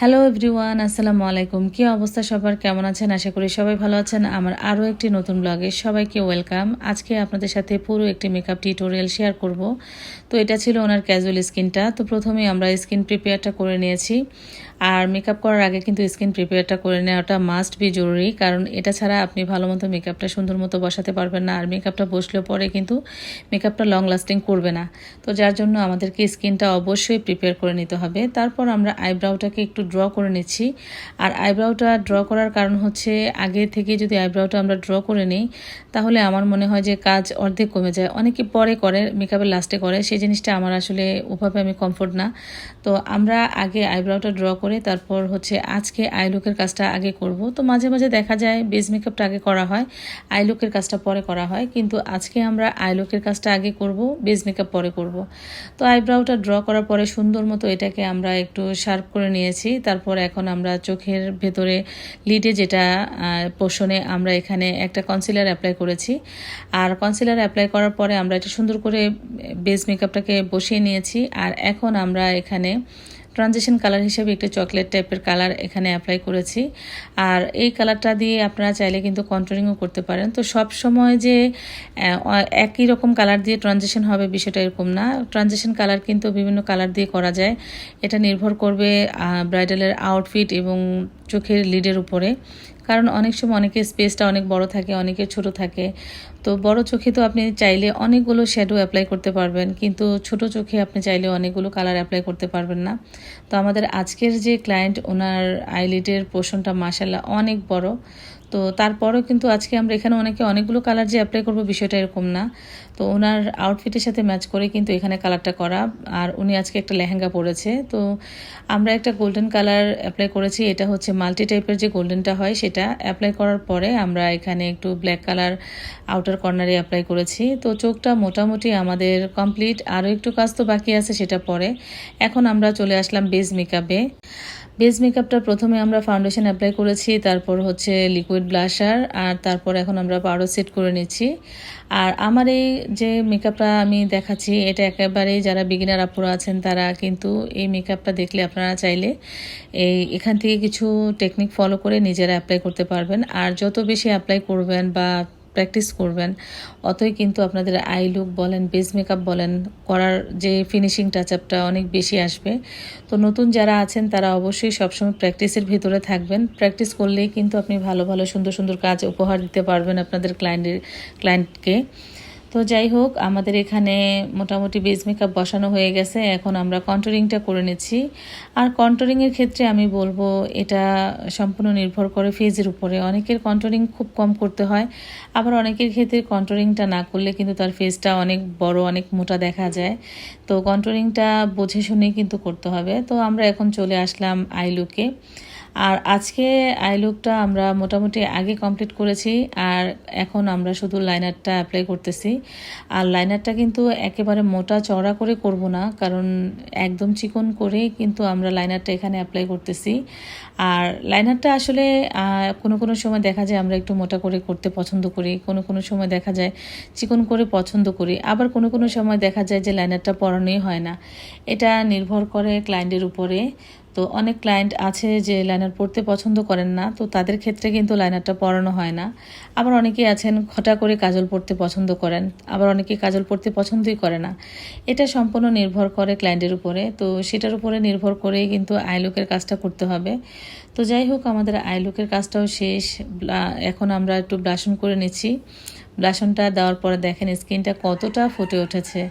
Hello everyone, আসসালামু আলাইকুম। কি অবস্থা সবার, কেমন আছেন? আশা করি সবাই ভালো আছেন। আমার আরও একটি নতুন ব্লগে সবাইকে ওয়েলকাম। আজকে আপনাদের সাথে পুরো একটি মেকআপ টিউটোরিয়াল শেয়ার করব। তো এটা ছিল ওনার ক্যাজুয়াল স্কিনটা। তো প্রথমেই আমরা স্কিন প্রিপেয়ারটা করে নিয়েছি। আর মেকআপ করার আগে কিন্তু স্কিন প্রিপেয়ারটা করে নেওয়াটা মাস্ট বি জরুরি, কারণ এটা ছাড়া আপনি ভালো মতো মেকআপটা সুন্দর মতো বসাতে পারবেন না। আর মেকআপটা বসলেও পরে কিন্তু মেকআপটা লং লাস্টিং করবে না। তো যার জন্য আমাদেরকে স্কিনটা অবশ্যই প্রিপেয়ার করে নিতে হবে। তারপর আমরা আইব্রাউটাকে একটু ড্র করে নিচ্ছি। আর আইব্রাউটা ড্র করার কারণ হচ্ছে, আগে থেকে যদি আইব্রাউটা আমরা ড্র করে নিই তাহলে আমার মনে হয় যে কাজ অর্ধেক কমে যায়। অনেকে পরে করে, মেকআপের লাস্টে করে, সেই জিনিসটা আমার আসলে ওভাবে আমি কমফোর্ট না। তো আমরা আগে আইব্রাউটা ড্র করে তারপর হচ্ছে আজকে আই লুকের কাজটা আগে করব। তো মাঝে মাঝে দেখা যায় বেস মেকআপটা আগে করা হয়, আই লুকের কাজটা পরে করা হয়, কিন্তু আজকে আমরা আই লুকের কাজটা আগে করব, বেস মেকআপ পরে করব। তো আইব্রাউটা ড্র করার পরে সুন্দর মতো এটাকে আমরা একটু শার্প করে নিয়েছি। তারপর এখন আমরা চোখের ভেতরে লিডে যেটা পোর্শনে আমরা এখানে একটা কনসিলার অ্যাপ্লাই করেছি। আর কনসিলার অ্যাপ্লাই করার পরে আমরা এটা সুন্দর করে বেস মেকআপটাকে বসিয়ে নিয়েছি। আর এখন আমরা এখানে ট্রানজিশন কালার হিসেবে একটু চকলেট টাইপের কালার এখানে অ্যাপ্লাই করেছি। আর এই কালারটা দিয়ে আপনারা চাইলে কিন্তু কন্ট্রোলিংও করতে পারেন। তো সব সময় যে একই রকম কালার দিয়ে ট্রানজিশন হবে বিষয়টা এরকম না। ট্রানজিশন কালার কিন্তু বিভিন্ন কালার দিয়ে করা যায়। এটা নির্ভর করবে ব্রাইডালের আউটফিট এবং চোখের লিডের উপরে। কারণ অনেক সময় অনেকের স্পেসটা অনেক বড় থাকে, অনেকের ছোট থাকে। তো বড় চোখে তো আপনি চাইলে অনেকগুলো শ্যাডো অ্যাপ্লাই করতে পারবেন, কিন্তু ছোট চোখে আপনি চাইলে অনেকগুলো কালার অ্যাপ্লাই করতে পারবেন না। তো আমাদের আজকের যে ক্লায়েন্ট, ওনার আইলিডের পোর্শনটা মাশাআল্লাহ অনেক বড়। তো তারপরেও কিন্তু আজকে আমরা এখানে অনেকগুলো কালার যে অ্যাপ্লাই করবো বিষয়টা এরকম না। তো ওনার আউটফিটের সাথে ম্যাচ করে কিন্তু এখানে কালারটা করা। আর উনি আজকে একটা লেহেঙ্গা পরেছে। তো আমরা একটা গোল্ডেন কালার অ্যাপ্লাই করেছি। এটা হচ্ছে মাল্টি টাইপের যে গোল্ডেনটা হয় সেটা অ্যাপ্লাই করার পরে আমরা এখানে একটু ব্ল্যাক কালার আউটার কর্নারে অ্যাপ্লাই করেছি। তো চোখটা মোটামুটি আমাদের কমপ্লিট, আরও একটু কাজ তো বাকি আছে, সেটা পরে। এখন আমরা চলে আসলাম বেস মেকআপে। বেস মেকআপটা প্রথমে আমরা ফাউন্ডেশন অ্যাপ্লাই করেছি, তারপর হচ্ছে লিকুইড ব্লাশার, আর তারপর এখন আমরা পাউডার সেট করে নিচ্ছি। আর আমার এই যে মেকআপটা আমি দেখাচ্ছি, এটা একেবারেই যারা বিগিনার আপুরা আছেন তারা কিন্তু এই মেকআপটা দেখলে আপনারা চাইলে এখান থেকে কিছু টেকনিক ফলো করে নিজেরা অ্যাপ্লাই করতে পারবেন। আর যত বেশি অ্যাপ্লাই করবেন বা প্র্যাকটিস করবেন, অতই কিন্তু আপনাদের আই লুক বলেন, বেস মেকআপ বলেন, করার যে ফিনিশিং টাচআপটা অনেক বেশি আসবে। তো নতুন যারা আছেন তারা অবশ্যই সবসময় প্র্যাকটিসের ভিতরে থাকবেন। প্র্যাকটিস করলেই কিন্তু আপনি ভালো ভালো সুন্দর সুন্দর কাজ উপহার দিতে পারবেন আপনাদের ক্লায়েন্টকে। তো যাই হোক, আমাদের এখানে মোটামুটি বেস মেকআপ বসানো হয়ে গেছে। এখন আমরা কন্ট্রোলিংটা করে নিচ্ছি। আর কন্ট্রোলিংয়ের ক্ষেত্রে আমি বলবো এটা সম্পূর্ণ নির্ভর করে ফেজের উপরে। অনেকের কন্ট্রোলিং খুব কম করতে হয়, আবার অনেকের ক্ষেত্রে কন্ট্রোলিংটা না করলে কিন্তু তার ফেসটা অনেক বড়, অনেক মোটা দেখা যায়। তো কন্ট্রোলিংটা বুঝে শুনেই কিন্তু করতে হবে। তো আমরা এখন চলে আসলাম আই লুকে। আর আজকে আই লুকটা আমরা মোটামুটি আগে কমপ্লিট করেছি। আর এখন আমরা শুধু লাইনারটা অ্যাপ্লাই করতেছি। আর লাইনারটা কিন্তু একেবারে মোটা চওড়া করে করব না, কারণ একদম চিকন করে কিন্তু আমরা লাইনারটা এখানে অ্যাপ্লাই করতেছি। আর লাইনারটা আসলে কোনো সময় দেখা যায় আমরা একটু মোটা করে করতে পছন্দ করি, কোনো সময় দেখা যায় চিকন করে পছন্দ করি, আবার কোনো সময় দেখা যায় যে লাইনারটা পরানোই হয় না। এটা নির্ভর করে ক্লায়েন্টের উপরে। তো অনেক ক্লায়েন্ট আছে যে লাইনার পরতে পছন্দ করেন না, তো তাদের ক্ষেত্রে কিন্তু লাইনারটা পরানো হয় না। আবার অনেকেই আছেন খটা করে কাজল পরতে পছন্দ করেন, আবার অনেকে কাজল পরতে পছন্দই করে না। এটা সম্পূর্ণ নির্ভর করে ক্লায়েন্টের উপরে। তো সেটার উপরে নির্ভর করেই কিন্তু আই লুকের কাজটা করতে হবে। তো যাই হোক, আমাদের আই লুকের কাজটাও শেষ। এখন আমরা একটু ব্লাশন করে নিচ্ছি। ব্লাশনটা দেওয়ার পরে দেখেন স্কিনটা কতটা ফুটে উঠেছে।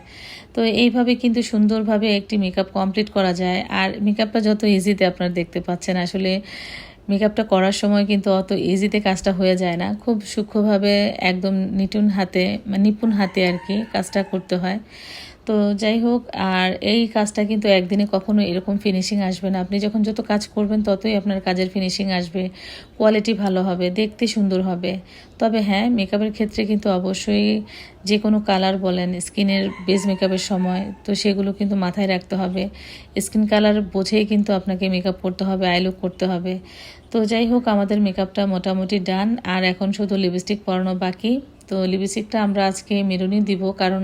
তো এইভাবে কিন্তু সুন্দরভাবে একটি মেকআপ কমপ্লিট করা যায়। আর মেকআপটা যত ইজিতে আপনারা দেখতে পাচ্ছেন, আসলে মেকআপটা করার সময় কিন্তু অত ইজিতে কাজটা হয়ে যায় না। খুব সূক্ষ্মভাবে একদম নিপুণ হাতে আর কি কাজটা করতে হয়। তো যাই হোক, আর এই কাজটা কিন্তু একদিনে কখনো এরকম ফিনিশিং আসবে না। আপনি যখন যত কাজ করবেন ততই আপনার কাজের ফিনিশিং আসবে, কোয়ালিটি ভালো হবে, দেখতে সুন্দর হবে। তবে হ্যাঁ, মেকআপের ক্ষেত্রে কিন্তু অবশ্যই যে কোনো কালার বলেন স্কিনের বেস মেকআপের সময়, তো সেগুলো কিন্তু মাথায় রাখতে হবে। স্কিন কালার বুঝেই কিন্তু আপনাকে মেকআপ করতে হবে, আই লুক করতে হবে। তো যাই হোক, আমাদের মেকআপটা মোটামুটি ডান। আর এখন শুধু লিপস্টিক পরানো বাকি। তো লিপস্টিকটা আমরা আজকে মেরুনই দিব, কারণ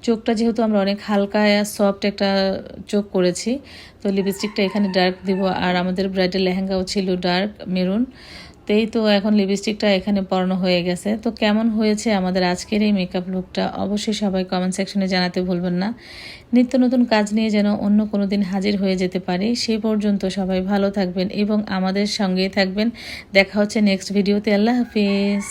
চোখটা যেহেতু আমরা অনেক হালকা সফট একটা চোখ করেছি, তো লিপস্টিকটা এখানে ডার্ক দিব। আর আমাদের ব্রাইডাল লেহেঙ্গাও ছিল ডার্ক মেরুন। তো এখন লিপস্টিকটা এখানে পরানো হয়ে গেছে। তো কেমন হয়েছে আমাদের আজকের এই মেকআপ লুকটা অবশ্যই সবাই কমেন্ট সেকশনে জানাতে ভুলবেন না। নিত্য নতুন কাজ নিয়ে যেন অন্য কোনো দিন হাজির হয়ে যেতে পারি। সেই পর্যন্ত সবাই ভালো থাকবেন এবং আমাদের সঙ্গেই থাকবেন। দেখা হচ্ছে নেক্সট ভিডিওতে। আল্লাহ হাফিজ।